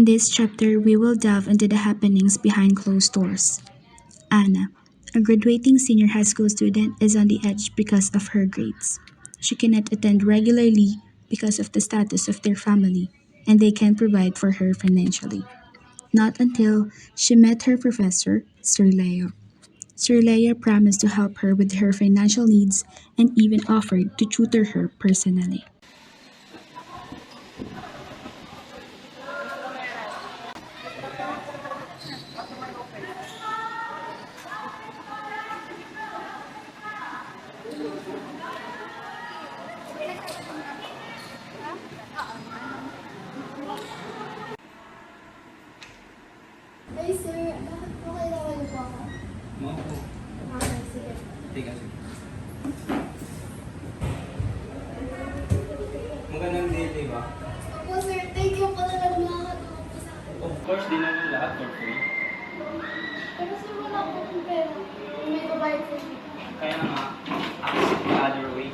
In this chapter, we will delve into the happenings behind closed doors. Anna, a graduating senior high school student, is on the edge because of her grades. She cannot attend regularly because of the status of their family, and they can provide for her financially. Not until she met her professor, Sir Leo. Sir Leo promised to help her with her financial needs and even offered to tutor her personally. Ay, sir, bakit po kailangan niyo po ako? Mo? Okay, sige. Sige, sige. Magandang day, di ba? Opo, sir, thank you po talaga makakatulong po sa akin. Of course, di naman lahat for free. Pero sir, wala po akong pera. May babayad po siya. Kaya na nga, ask the other way.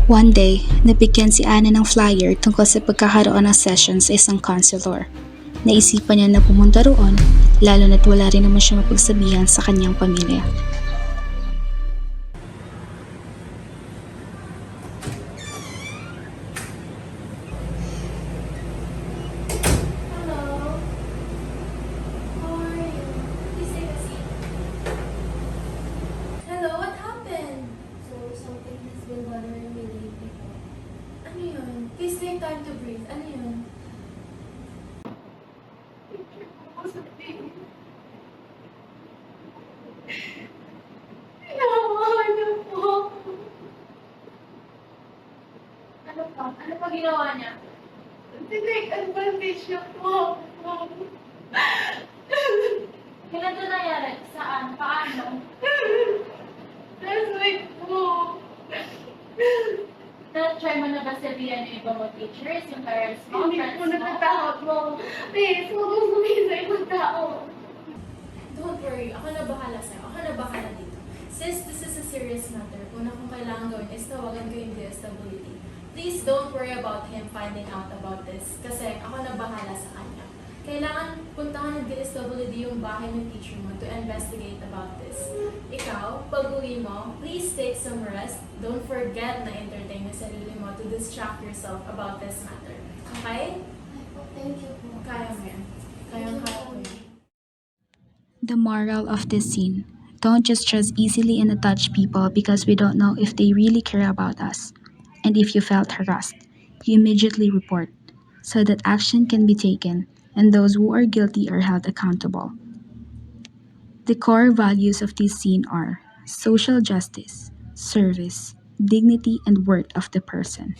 One day, nabigyan si Anna ng flyer tungkol sa pagkakaroon ng session sa isang counselor. Naisipan niya na pumunta roon, lalo na't wala rin naman siya mapagsabihan sa kanyang pamilya. Hello? How are you? Please take a seat. Hello, what happened? So, something has been bothering me lately po. Ano yun? Please take time to breathe. Ano yun? Ano po? Ano pa? Ano pa ginawa niya? Tinake advantage niya po. Kailan ito nangyari? Saan? Paano? Last week po. Na-try mo na ba sabihan yung ibang mga teachers, yung parents mo, Hindi friends po mo? natatakot mo. Please, huwag mong sabihin sa ibang tao. Don't worry, ako na bahala sa'yo. Ako na bahala dito. Since this is a serious matter, una kong kailangan gawin is tawagan ko yung DSWD. Please don't worry about him finding out about this kasi ako na bahala sa kanya. Kailangan puntahan ng DSWD yung bahay ng teacher mo to investigate about this. Ikaw, pag-uwi mo, please take some rest. Don't forget na entertain yung sarili mo to distract yourself about this matter. Okay? Thank you po. Kaya mo yan. Kaya mo yan. The moral of this scene: don't just trust easily and attach people because we don't know if they really care about us. And if you felt harassed, you immediately report so that action can be taken and those who are guilty are held accountable. The core values of this scene are social justice, service, dignity, and worth of the person.